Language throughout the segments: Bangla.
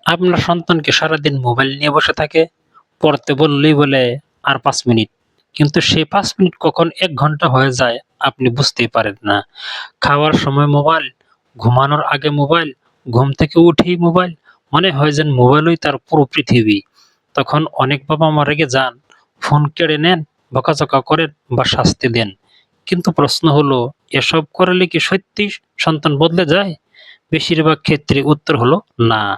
আপনার সন্তানকে সারাদিন মোবাইল নিয়ে বসে থাকে, পড়তে বললেই বলে আর ৫ মিনিট। কিন্তু সেই ৫ মিনিট কখন ১ ঘন্টা হয়ে যায় আপনি বুঝতেই পারেন না। খাওয়ার সময় মোবাইল, ঘুমানোর আগে মোবাইল, ঘুম থেকে উঠেই মোবাইল। মনে হয় যেন মোবাইলই তার পুরো পৃথিবী। তখন অনেক বাবা-মা রেগে যান, ফোন কেড়ে নেন, বকাঝকা করেন বা শাস্তি দেন। কিন্তু প্রশ্ন হলো, এসব করলে কি সত্যিই সন্তান বদলে যায়? বেশিরভাগ ক্ষেত্রে উত্তর হলো না।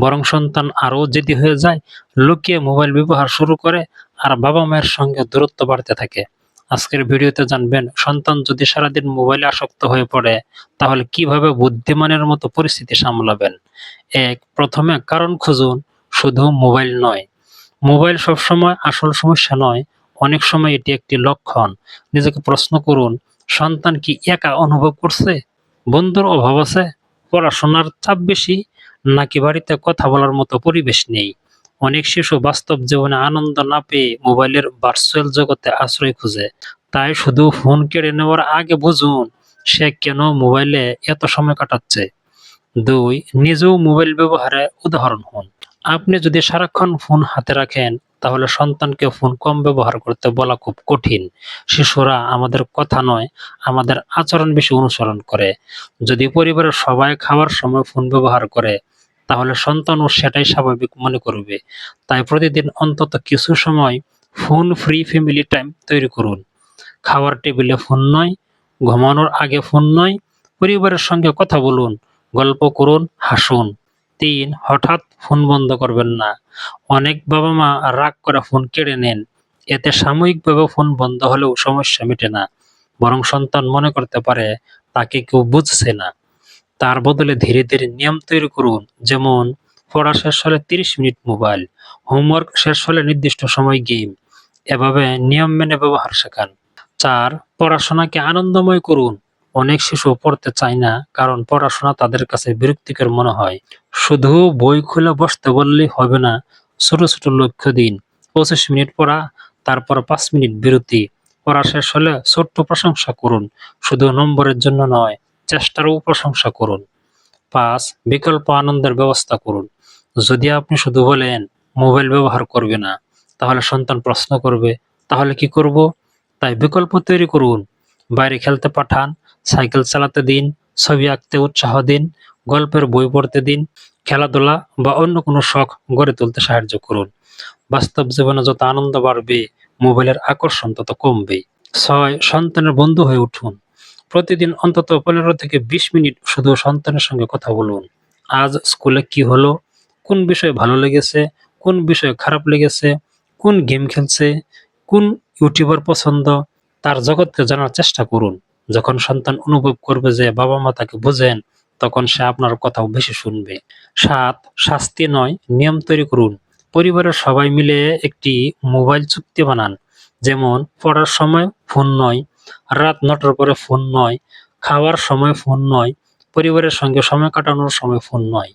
বরং সন্তান আরও জেদি হয়ে যায়, লুকিয়ে মোবাইল ব্যবহার শুরু করে আর বাবা-মায়ের সঙ্গে দূরত্ব বাড়তে থাকে। আজকের ভিডিওতে জানবেন, সন্তান যদি সারাদিন মোবাইলে আসক্ত হয়ে পড়ে তাহলে কিভাবে বুদ্ধিমানের মতো পরিস্থিতি সামলাবেন। ১. প্রথমে কারণ খুঁজুন, শুধু মোবাইল নয়। মোবাইল সবসময় আসল সমস্যা নয়, অনেক সময় এটি একটি লক্ষণ। নিজেকে প্রশ্ন করুন, সন্তান কি একা অনুভব করছে? বন্ধুর অভাব আছে? পড়াশোনার চাপ বেশি? নাকি বাড়িতে কথা বলার মতো পরিবেশ নেই? অনেক শিশু বাস্তব জীবনে আনন্দ না পেয়ে মোবাইলের ভার্চুয়াল জগতে আশ্রয় খুঁজে। তাই শুধু ফোন কেড়ে নেওয়ার আগে বুঝুন সে কেন মোবাইলে এত সময় কাটাচ্ছে। ২. নিজেও মোবাইল ব্যবহারে উদাহরণ হন। আপনি যদি সারাক্ষণ ফোন হাতে রাখেন তাহলে সন্তানকে ফোন কম ব্যবহার করতে বলা খুব কঠিন। শিশুরা আমাদের কথা নয়, আমাদের আচরণ বেশি অনুসরণ করে। যদি পরিবারের সবাই খাওয়ার সময় ফোন ব্যবহার করে তাহলে সন্তানও সেটাই স্বাভাবিক মনে করবে। তাই প্রতিদিন অন্তত কিছু সময় ফোন ফ্রি ফ্যামিলি টাইম তৈরি করুন। খাওয়ার টেবিলে ফোন নয়, ঘুমানোর আগে ফোন নয়, পরিবারের সঙ্গে কথা বলুন, গল্প করুন, হাসুন। ৩. হঠাৎ ফোন বন্ধ করবেন না। অনেক বাবা-মা রাগ করে ফোন কেড়ে নেন। এতে সাময়িকভাবে ফোন বন্ধ হলেও সমস্যা মেটে না। বরং সন্তান মনে করতে পারে তাকে কেউ বুঝছে না। তার বদলে ধীরে ধীরে নিয়ম তৈরি করুন। যেমন পড়া শেষ হলে ৩০ মিনিট মোবাইল, হোমওয়ার্ক শেষ হলে নির্দিষ্ট সময় গেম। এভাবে নিয়ম মেনে ব্যবহার শেখান। ৪. পড়াশোনাকে আনন্দময় করুন। অনেক শিশু পড়তে চায় না কারণ পড়াশোনা তাদের কাছে বিরক্তিকর মনে হয়। শুধু বই খুলে বসতে বললেই হবে না, ছোট ছোট লক্ষ্য দিন। ২৫ মিনিট পড়া, তারপর ৫ মিনিট বিরতি। পড়া শেষ হলে ছোট্ট প্রশংসা করুন, শুধু নম্বরের জন্য নয়, চেষ্টারও প্রশংসা করুন। ৫. বিকল্প আনন্দের ব্যবস্থা করুন। যদি আপনি শুধু বলেন মোবাইল ব্যবহার করবে না, তাহলে সন্তান প্রশ্ন করবে, তাহলে কি করব? তাই বিকল্প তৈরি করুন। বাইরে খেলতে পাঠান, সাইকেল চালাতে দিন, ছবি আঁকতে উৎসাহ দিন, গল্পের বই পড়তে দিন, খেলাধুলা বা অন্য কোনো শখ গড়ে তুলতে সাহায্য করুন। বাস্তব জীবনে যত আনন্দ বাড়বে, মোবাইলের আকর্ষণ তত কমবে। ৬. সন্তানের বন্ধু হয়ে উঠুন। প্রতিদিন অন্তত ১৫ থেকে ২০ মিনিট শুধু সন্তানের সঙ্গে কথা বলুন। আজ স্কুলে কি হলো? কোন বিষয় ভালো লেগেছে? কোন বিষয় খারাপ লেগেছে? কোন গেম খেলছে? কোন ইউটিউবার পছন্দ? তার জগৎকে জানার চেষ্টা করুন। যখন সন্তান অনুভব করবে যে বাবা-মা তাকে বোঝেন, তখন সে আপনার কথাও বেশি শুনবে। ৭. শাস্তি নয়, নিয়ম তৈরি করুন। পরিবারের সবাই মিলে একটি মোবাইল চুক্তি বানান। যেমন পড়ার সময় ফোন নয়, রাত ৯টার পরে ফোন নয়, খাওয়ার সময় ফোন নয়, পরিবারের সঙ্গে সময় কাটানোর সময় ফোন নয়।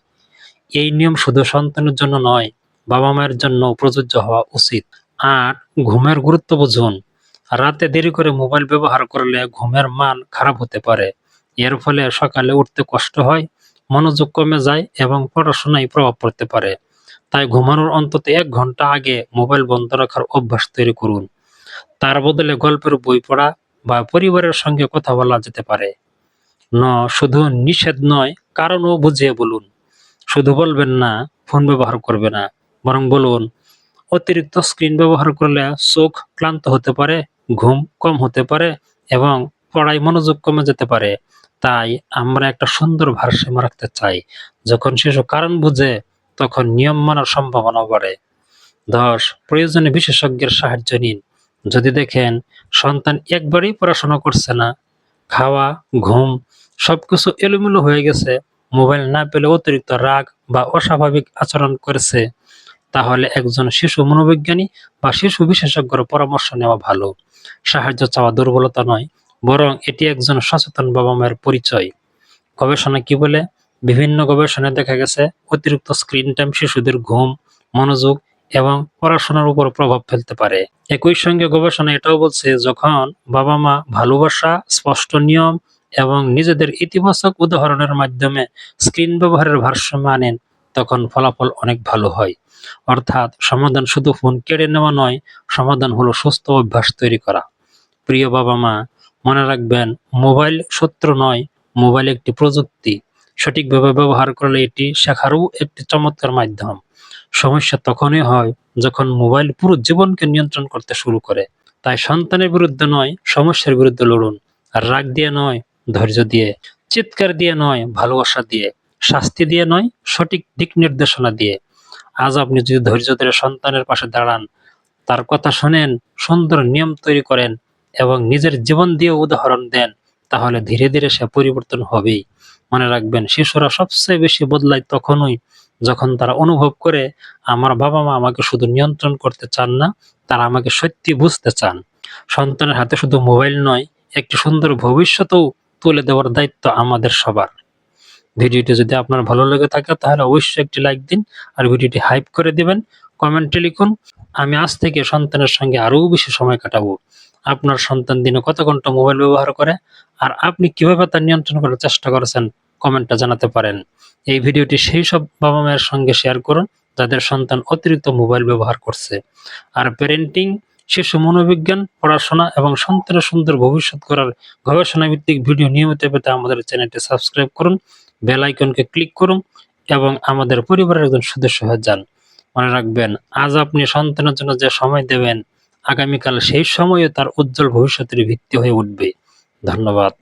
এই নিয়ম শুধু সন্তানের জন্য নয়, বাবা-মায়ের জন্যও প্রযোজ্য হওয়া উচিত। ৮. ঘুমের গুরুত্ব বুঝুন। রাতে দেরি করে মোবাইল ব্যবহার করলে ঘুমের মান খারাপ হতে পারে। এর ফলে সকালে উঠতে কষ্ট হয়, মনোযোগ কমে যায় এবং পড়াশোনায় প্রভাব পড়তে পারে। তাই ঘুমানোর অন্তত ১ ঘন্টা আগে মোবাইল বন্ধ রাখার অভ্যাস তৈরি করুন। তার বদলে গল্পের বই পড়া বা পরিবারের সঙ্গে কথা বলা যেতে পারে। শুধু নিষেধ নয়, কারণও বুঝিয়ে বলুন। শুধু বলবেন না ফোন ব্যবহার করবে না, বরং বলুন অতিরিক্ত স্ক্রিন ব্যবহার করলে চোখ ক্লান্ত হতে পারে, ঘুম কম হতে পারে এবং পড়ায় মনোযোগ কমে যেতে পারে। তাই আমরা একটা সুন্দর ভারসাম্য রাখতে চাই। যখন শিশু কারণ বুঝে তখন নিয়ম মানার সম্ভাবনা বাড়ে। ১০. প্রয়োজনে বিশেষজ্ঞের সাহায্য নিন। যদি দেখেন সন্তান একবারেই পড়াশোনা করছে না, খাওয়া, ঘুম সবকিছু এলোমেলো হয়ে গেছে, মোবাইল না পেলে অতিরিক্ত রাগ বা অস্বাভাবিক আচরণ করেছে, তাহলে একজন শিশু মনোবিজ্ঞানী বা শিশু বিশেষজ্ঞের পরামর্শ নেওয়া ভালো। সাহায্য চাওয়া দুর্বলতা নয়, বরং এটি একজন সচেতন বাবা-মায়ের পরিচয়। গবেষণা কি বলে? বিভিন্ন গবেষণায় দেখা গেছে অতিরিক্ত স্ক্রিন টাইম শিশুদের ঘুম, মনোযোগ এবং পড়াশোনার উপর প্রভাব ফেলতে পারে। একই সঙ্গে গবেষণা এটাও বলছে যখন বাবা-মা ভালোবাসা, স্পষ্ট নিয়ম এবং নিজেদের ইতিবাচক উদাহরণের মাধ্যমে স্ক্রিন ব্যবহারের ভারসাম্য আনেন, তখন ফলাফল অনেক ভালো হয়। অর্থাৎ সমাধান শুধু ফোন কেড়ে নেওয়া নয়, সমাধান হলো সুস্থ অভ্যাস তৈরি করা। প্রিয় বাবা-মা, মনে রাখবেন, মোবাইল শত্রু নয়, মোবাইল একটি প্রযুক্তি। সঠিকভাবে ব্যবহার করলে এটি শেখারও একটি চমৎকার মাধ্যম। সমস্যা তখনই হয় যখন মোবাইল পুরো জীবনকে নিয়ন্ত্রণ করতে শুরু করে। তাই সন্তানের বিরুদ্ধে নয়, সমস্যার বিরুদ্ধে লড়ুন। আর রাগ দিয়ে নয়, ধৈর্য দিয়ে। চিৎকার দিয়ে নয়, ভালোবাসা দিয়ে। শাস্তি দিয়ে নয়, সঠিক দিক নির্দেশনা দিয়ে। আজ আপনি যদি ধৈর্য ধরে সন্তানের পাশে দাঁড়ান, তার কথা শোনেন, সুন্দর নিয়ম তৈরি করেন এবং নিজের জীবন দিয়ে উদাহরণ দেন, তাহলে ধীরে ধীরে সে পরিবর্তন হবেই। মনে রাখবেন, শিশুরা সবচেয়ে বেশি বদলায় তখনই যখন তারা অনুভব করে আমার বাবা-মা আমাকে শুধু নিয়ন্ত্রণ করতে চান না, তারা আমাকে সত্যি বুঝতে চান। সন্তানের হাতে শুধু মোবাইল নয়, একটি সুন্দর ভবিষ্যতও তুলে দেওয়ার দায়িত্ব আমাদের সবার। ভিডিওটি যদি আপনার ভালো লেগে থাকে তাহলে অবশ্যই একটি লাইক দিন আর ভিডিওটি হাইপ করে দিবেন। কমেন্টে লিখুন, আমি আজ থেকে সন্তানের সঙ্গে আরও বেশি সময় কাটাবো। আপনার সন্তান দিনে কত ঘন্টা মোবাইল ব্যবহার করে আর আপনি কিভাবে তা নিয়ন্ত্রণ করার চেষ্টা করেছেন, কমেন্টে জানাতে পারেন। এই ভিডিওটি সেই সব বাবা মায়ের সঙ্গে শেয়ার করুন যাদের সন্তান অতিরিক্ত মোবাইল ব্যবহার করছে। আর প্যারেন্টিং, শিশু মনোবিজ্ঞান, পড়াশোনা এবং সন্তানের সুন্দর ভবিষ্যৎ করার গবেষণা ভিত্তিক ভিডিও নিয়মিত পেতে আমাদের চ্যানেলটি সাবস্ক্রাইব করুন, বেল আইকনকে ক্লিক করুন এবং আমাদের পরিবারের একজন সদস্য হয়ে যান। মনে রাখবেন, আজ আপনি সন্তানের জন্য যে সময় দেবেন, আগামীকাল সেই সময়ও তার উজ্জ্বল ভবিষ্যতের ভিত্তি হয়ে উঠবে। ধন্যবাদ।